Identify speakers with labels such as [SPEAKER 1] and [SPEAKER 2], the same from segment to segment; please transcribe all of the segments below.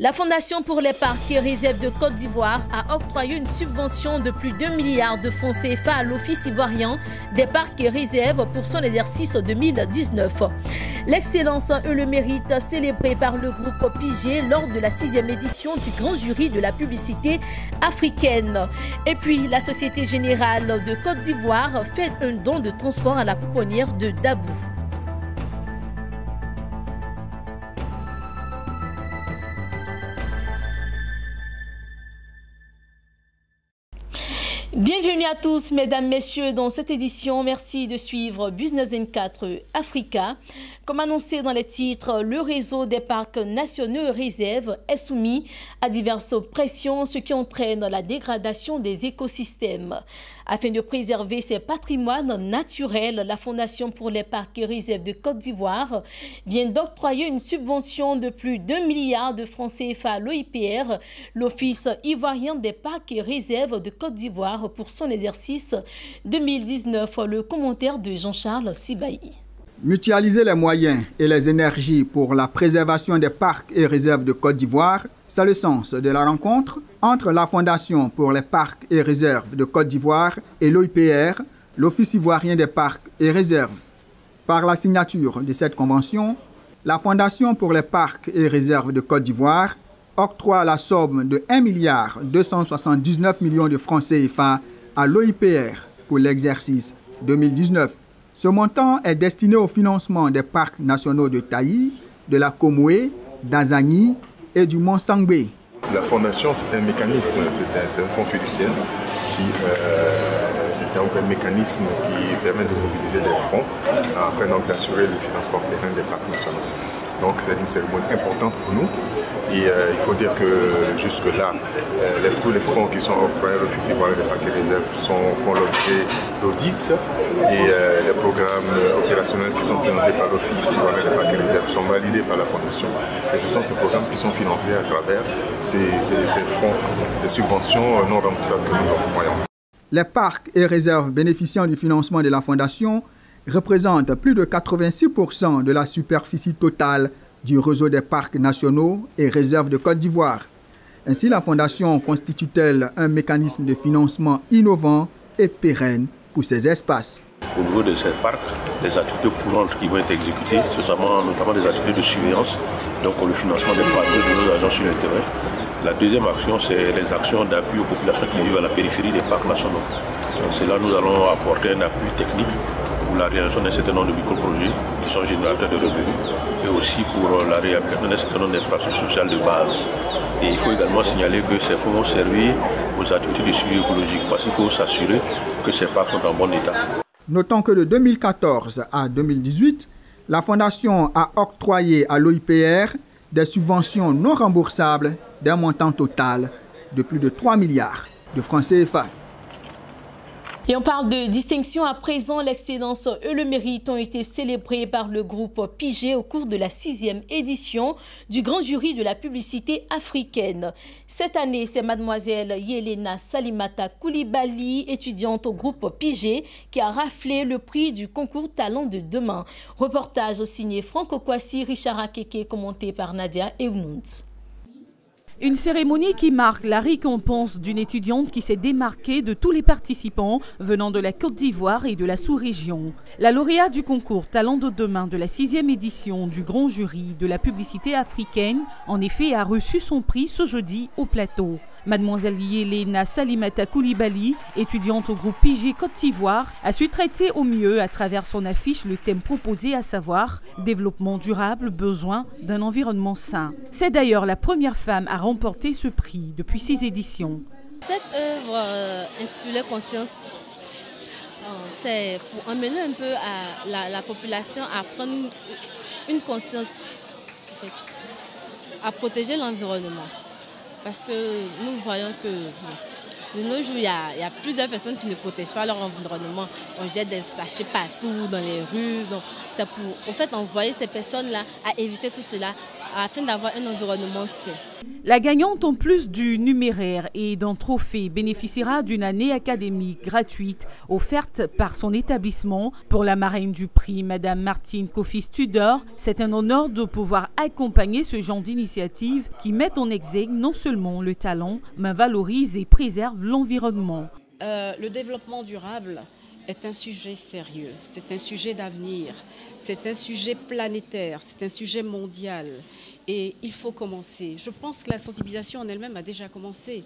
[SPEAKER 1] La Fondation pour les parcs et réserves de Côte d'Ivoire a octroyé une subvention de plus d'1 milliard de francs CFA à l'Office ivoirien des parcs et réserves pour son exercice 2019. L'excellence et le mérite célébrés par le groupe Pigé lors de la 6e édition du Grand Jury de la publicité africaine. Et puis, la Société Générale de Côte d'Ivoire fait un don de transport à la pouponnière de Dabou. Bienvenue à tous, mesdames, messieurs, dans cette édition. Merci de suivre Business 24 Africa. Comme annoncé dans les titres, le réseau des parcs nationaux et réserves est soumis à diverses pressions, ce qui entraîne la dégradation des écosystèmes. Afin de préserver ses patrimoines naturels, la Fondation pour les parcs et réserves de Côte d'Ivoire vient d'octroyer une subvention de plus d'1 milliard de francs CFA à l'OIPR, l'Office ivoirien des parcs et réserves de Côte d'Ivoire, pour son exercice 2019. Le commentaire de Jean-Charles Sibaï.
[SPEAKER 2] Mutualiser les moyens et les énergies pour la préservation des parcs et réserves de Côte d'Ivoire, c'est le sens de la rencontre entre la Fondation pour les parcs et réserves de Côte d'Ivoire et l'OIPR, l'Office ivoirien des parcs et réserves. Par la signature de cette convention, la Fondation pour les parcs et réserves de Côte d'Ivoire octroie la somme de 1 milliard 279 millions de francs CFA à l'OIPR pour l'exercice 2019. Ce montant est destiné au financement des parcs nationaux de Taï, de la Komoué, d'Azani et du Mont Sangbé.
[SPEAKER 3] La fondation, c'est un mécanisme, c'est un fonds fiduciaire c'est un mécanisme qui permet de mobiliser des fonds afin d'assurer le financement pérenne des parcs nationaux. Donc c'est une cérémonie importante pour nous. Et il faut dire que jusque-là, tous les fonds qui sont octroyés à l'Office ivoirien des parcs et réserves font l'objet d'audit et les programmes opérationnels qui sont présentés par l'Office ivoirien des parcs et réserves sont validés par la Fondation. Et ce sont ces programmes qui sont financés à travers ces fonds, ces subventions non remboursables que nous octroyons.
[SPEAKER 2] Les parcs et réserves bénéficiant du financement de la Fondation représentent plus de 86% de la superficie totale du réseau des parcs nationaux et réserves de Côte d'Ivoire. Ainsi, la Fondation constitue-t-elle un mécanisme de financement innovant et pérenne pour ces espaces.
[SPEAKER 4] Au niveau de ces parcs, les activités courantes qui vont être exécutées, ce sont notamment des activités de surveillance, donc le financement des patrouilles de nos agents sur le terrain. La deuxième action, c'est les actions d'appui aux populations qui vivent à la périphérie des parcs nationaux. Donc, c'est là que nous allons apporter un appui technique pour la réalisation d'un certain nombre de micro-projets qui sont générateurs de revenus et aussi pour la réhabilitation d'un certain nombre d'infrastructures sociales de base. Et il faut également signaler que ces fonds vont servir aux activités de suivi écologique parce qu'il faut s'assurer que ces parcs sont en bon état.
[SPEAKER 2] Notons que de 2014 à 2018, la Fondation a octroyé à l'OIPR des subventions non remboursables d'un montant total de plus de 3 milliards de francs CFA.
[SPEAKER 1] Et on parle de distinction à présent. L'excellence et le mérite ont été célébrés par le groupe Pigé au cours de la 6e édition du Grand Jury de la publicité africaine. Cette année, c'est mademoiselle Yelena Salimata Koulibaly, étudiante au groupe Pigé, qui a raflé le prix du concours Talent de demain. Reportage signé Franck Okwasi, Richard Akeke, commenté par Nadia Eunouns.
[SPEAKER 5] Une cérémonie qui marque la récompense d'une étudiante qui s'est démarquée de tous les participants venant de la Côte d'Ivoire et de la sous-région. La lauréate du concours Talent de demain de la 6e édition du Grand Jury de la publicité africaine, en effet, a reçu son prix ce jeudi au plateau. Mademoiselle Yelena Salimata Koulibaly, étudiante au groupe Pigé Côte d'Ivoire, a su traiter au mieux à travers son affiche le thème proposé, à savoir développement durable, besoin d'un environnement sain. C'est d'ailleurs la première femme à remporter ce prix depuis 6 éditions.
[SPEAKER 6] Cette œuvre intitulée Conscience, c'est pour emmener un peu la population à prendre une conscience, en fait, à protéger l'environnement. Parce que nous voyons que de nos jours, il y a plusieurs personnes qui ne protègent pas leur environnement. On jette des sachets partout dans les rues. Donc, c'est pour en fait envoyer ces personnes-là à éviter tout cela afin d'avoir un environnement sain.
[SPEAKER 5] La gagnante, en plus du numéraire et d'un trophée, bénéficiera d'une année académique gratuite offerte par son établissement. Pour la marraine du prix, Madame Martine Kofi-Studor, c'est un honneur de pouvoir accompagner ce genre d'initiative qui met en exergue non seulement le talent, mais valorise et préserve l'environnement.
[SPEAKER 7] Le développement durable est un sujet sérieux, c'est un sujet d'avenir, c'est un sujet planétaire, c'est un sujet mondial. Et il faut commencer. Je pense que la sensibilisation en elle-même a déjà commencé.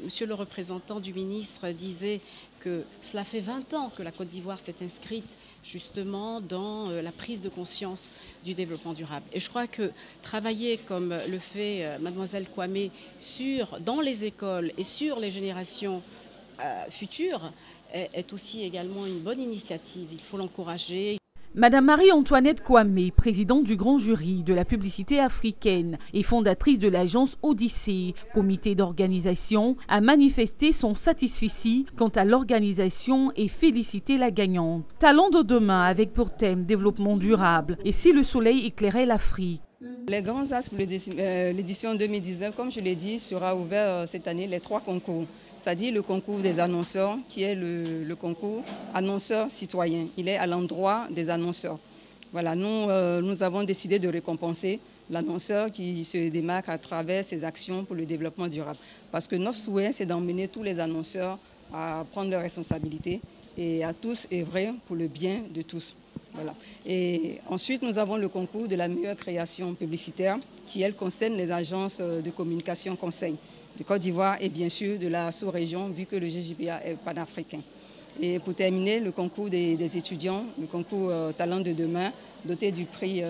[SPEAKER 7] Monsieur le représentant du ministre disait que cela fait 20 ans que la Côte d'Ivoire s'est inscrite justement dans la prise de conscience du développement durable. Et je crois que travailler comme le fait mademoiselle Kwame dans les écoles et sur les générations futures est aussi également une bonne initiative. Il faut l'encourager.
[SPEAKER 5] Madame Marie-Antoinette Kwame, présidente du grand jury de la publicité africaine et fondatrice de l'agence Odyssée, comité d'organisation, a manifesté son satisfecit quant à l'organisation et félicité la gagnante. Talent de demain avec pour thème développement durable et si le soleil éclairait l'Afrique.
[SPEAKER 8] Les grands axes pour l'édition 2019, comme je l'ai dit, sera ouvert cette année les 3 concours. C'est-à-dire le concours des annonceurs, qui est le concours annonceurs citoyens. Il est à l'endroit des annonceurs. Voilà, nous avons décidé de récompenser l'annonceur qui se démarque à travers ses actions pour le développement durable. Parce que notre souhait, c'est d'emmener tous les annonceurs à prendre leurs responsabilités et à tous œuvrer pour le bien de tous. Voilà. Et ensuite, nous avons le concours de la meilleure création publicitaire qui, elle, concerne les agences de communication conseil de Côte d'Ivoire et bien sûr de la sous-région, vu que le GJPA est panafricain. Et pour terminer, le concours des étudiants, le concours Talent de demain, doté du prix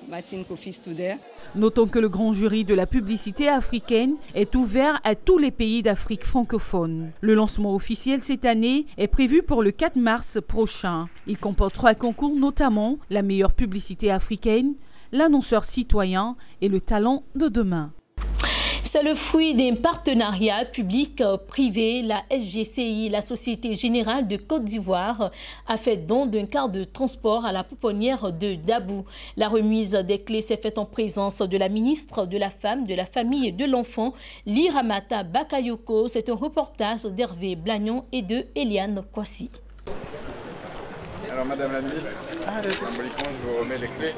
[SPEAKER 8] Martine Kofi-Studor.
[SPEAKER 5] Notons que le grand jury de la publicité africaine est ouvert à tous les pays d'Afrique francophone. Le lancement officiel cette année est prévu pour le 4 mars prochain. Il comporte 3 concours, notamment la meilleure publicité africaine, l'annonceur citoyen et le talent de demain.
[SPEAKER 1] C'est le fruit d'un partenariat public-privé. La SGCI, la Société Générale de Côte d'Ivoire, a fait don d'un car de transport à la pouponnière de Dabou. La remise des clés s'est faite en présence de la ministre de la Femme, de la Famille et de l'Enfant, Liramata Bakayoko. C'est un reportage d'Hervé Blagnon et de Eliane Kwasi.
[SPEAKER 9] Alors Madame la ministre, symboliquement je vous remets les clés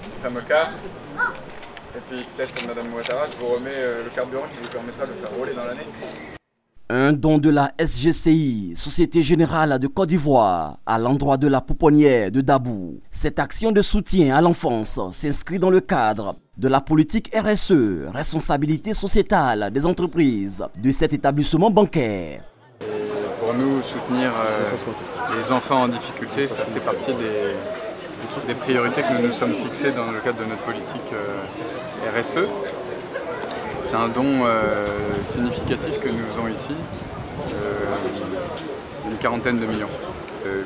[SPEAKER 9] du fameux car. Et puis peut-être Madame Ouattara, je vous remets le carburant qui vous permettra de faire rouler dans l'année.
[SPEAKER 10] Un don de la SGCI, Société Générale de Côte d'Ivoire, à l'endroit de la pouponnière de Dabou. Cette action de soutien à l'enfance s'inscrit dans le cadre de la politique RSE, responsabilité sociétale des entreprises de cet établissement bancaire.
[SPEAKER 9] Pour nous, soutenir les enfants en difficulté, ça fait partie des priorités que nous nous sommes fixées dans le cadre de notre politique RSE. C'est un don significatif que nous faisons ici, une quarantaine de millions.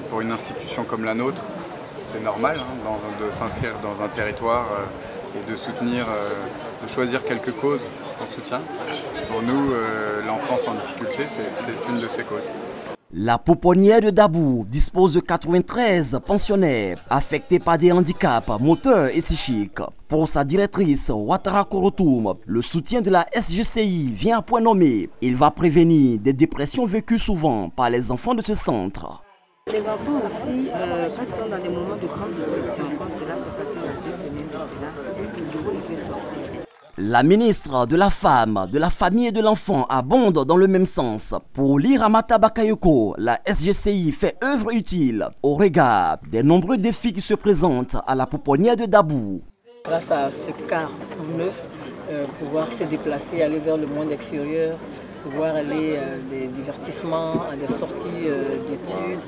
[SPEAKER 9] Pour une institution comme la nôtre, c'est normal de s'inscrire dans un territoire et de soutenir, de choisir quelques causes qu'on soutient. Pour nous, l'enfance en difficulté, c'est une de ces causes.
[SPEAKER 10] La pouponnière de Dabou dispose de 93 pensionnaires affectés par des handicaps moteurs et psychiques. Pour sa directrice, Ouattara Korotoum, le soutien de la SGCI vient à point nommé. Il va prévenir des dépressions vécues souvent par les enfants de ce centre.
[SPEAKER 11] Les enfants aussi, quand ils sont dans des moments de grande dépression, comme cela s'est passé il y a 2 semaines de cela, il faut les faire sortir.
[SPEAKER 10] La ministre de la Femme, de la Famille et de l'Enfant abonde dans le même sens. Pour Liramata Bakayoko, la SGCI fait œuvre utile au regard des nombreux défis qui se présentent à la pouponnière de Dabou.
[SPEAKER 11] Grâce à ce car neuf, pouvoir se déplacer, aller vers le monde extérieur, pouvoir aller à des divertissements, à des sorties d'études.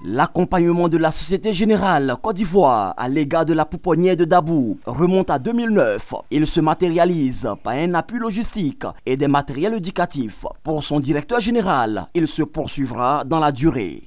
[SPEAKER 10] L'accompagnement de la Société Générale Côte d'Ivoire à l'égard de la pouponnière de Dabou remonte à 2009. Il se matérialise par un appui logistique et des matériels éducatifs. Pour son directeur général, il se poursuivra dans la durée.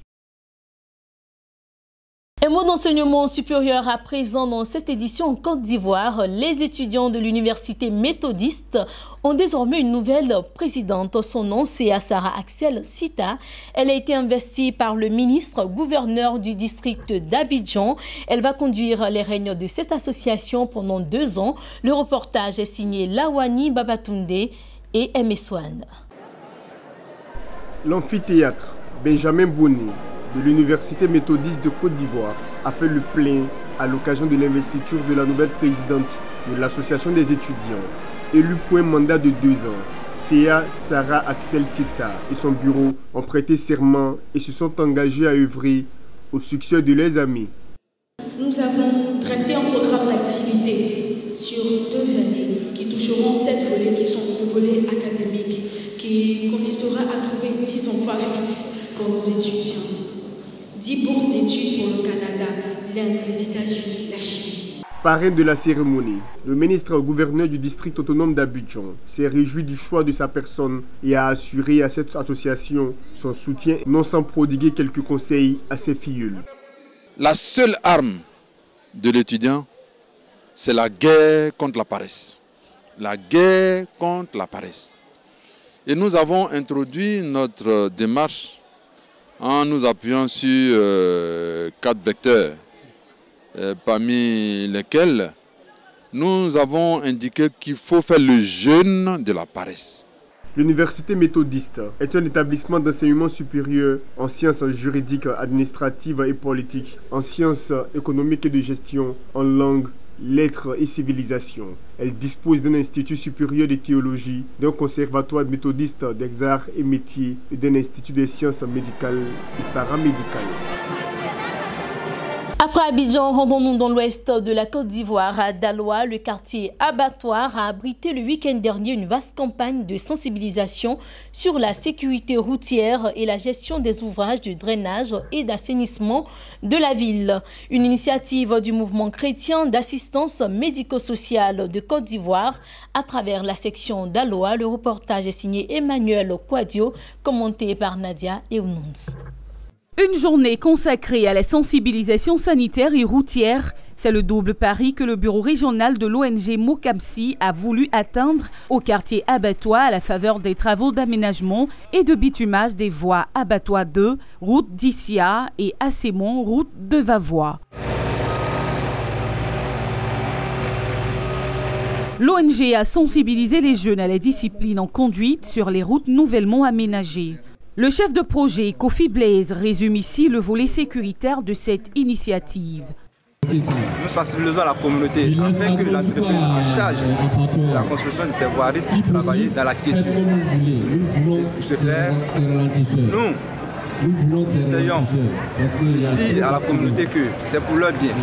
[SPEAKER 1] Un mot d'enseignement supérieur à présent dans cette édition en Côte d'Ivoire. Les étudiants de l'université méthodiste ont désormais une nouvelle présidente. Son nom, c'est Sarah Axel Sita. Elle a été investie par le ministre gouverneur du district d'Abidjan. Elle va conduire les règnes de cette association pendant 2 ans. Le reportage est signé Lawani Babatunde et Emeswan.
[SPEAKER 12] L'amphithéâtre Benjamin Bonnet de l'Université méthodiste de Côte d'Ivoire a fait le plein à l'occasion de l'investiture de la nouvelle présidente de l'Association des étudiants, élue pour un mandat de 2 ans. Sarah Axel Sita et son bureau ont prêté serment et se sont engagés à œuvrer au succès de leurs amis.
[SPEAKER 13] Nous avons dressé un programme d'activité sur 2 années qui toucheront 7 volets qui sont le volet académique qui consistera à trouver 10 emplois fixes pour nos étudiants. 10 bourses d'études pour le Canada, l'Inde, les États-Unis, la Chine.
[SPEAKER 12] Parrain de la cérémonie, le ministre gouverneur du district autonome d'Abidjan s'est réjoui du choix de sa personne et a assuré à cette association son soutien, non sans prodiguer quelques conseils à ses filleuls.
[SPEAKER 14] La seule arme de l'étudiant, c'est la guerre contre la paresse. La guerre contre la paresse. Et nous avons introduit notre démarche en nous appuyant sur 4 vecteurs, parmi lesquels nous avons indiqué qu'il faut faire le jeûne de la paresse.
[SPEAKER 12] L'université méthodiste est un établissement d'enseignement supérieur en sciences juridiques, administratives et politiques, en sciences économiques et de gestion, en langue, lettres et civilisation. Elle dispose d'un institut supérieur de théologie, d'un conservatoire méthodiste des arts et métiers et d'un institut des sciences médicales et paramédicales.
[SPEAKER 1] Après Abidjan, rendons-nous dans l'ouest de la Côte d'Ivoire. À Daloa, le quartier Abattoir a abrité le week-end dernier une vaste campagne de sensibilisation sur la sécurité routière et la gestion des ouvrages de drainage et d'assainissement de la ville. Une initiative du mouvement chrétien d'assistance médico-sociale de Côte d'Ivoire à travers la section Daloa. Le reportage est signé Emmanuel Quadio, commenté par Nadia Eunouns.
[SPEAKER 5] Une journée consacrée à la sensibilisation sanitaire et routière, c'est le double pari que le bureau régional de l'ONG Mokamsi a voulu atteindre au quartier Abattoir à la faveur des travaux d'aménagement et de bitumage des voies Abattoir 2, route d'Issia et Assémon, route de Vavois. L'ONG a sensibilisé les jeunes à la discipline en conduite sur les routes nouvellement aménagées. Le chef de projet, Kofi Blaise, résume ici le volet sécuritaire de cette initiative.
[SPEAKER 15] Nous sensibilisons la communauté afin que l'entreprise en charge de la construction de ces voiries puisse travailler dans la quiétude. Pour ce faire, nous essayons de dire à la communauté que c'est pour leur bien.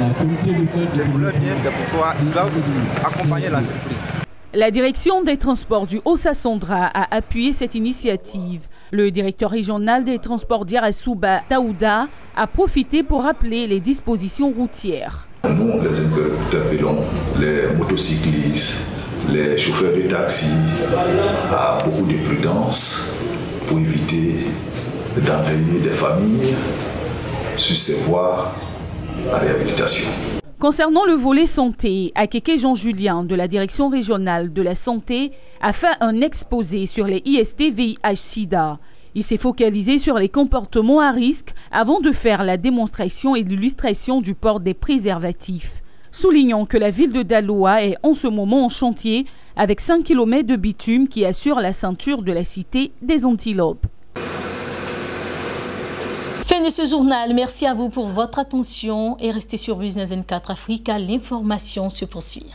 [SPEAKER 15] C'est pour leur bien, c'est pourquoi ils doivent accompagner l'entreprise.
[SPEAKER 5] La direction des transports du Haut-Sassandra a appuyé cette initiative. Le directeur régional des transports d'Irasouba, Daouda, a profité pour rappeler les dispositions routières.
[SPEAKER 16] Nous les interpellons, les motocyclistes, les chauffeurs de taxi, à beaucoup de prudence pour éviter d'enrayer des familles sur ces voies à réhabilitation.
[SPEAKER 5] Concernant le volet santé, Akeke Jean-Julien de la direction régionale de la santé a fait un exposé sur les IST-VIH-Sida. Il s'est focalisé sur les comportements à risque avant de faire la démonstration et l'illustration du port des préservatifs. Soulignons que la ville de Daloa est en ce moment en chantier avec 5 km de bitume qui assure la ceinture de la cité des Antilopes.
[SPEAKER 1] Fin de ce journal. Merci à vous pour votre attention et restez sur Business N4 Africa. L'information se poursuit.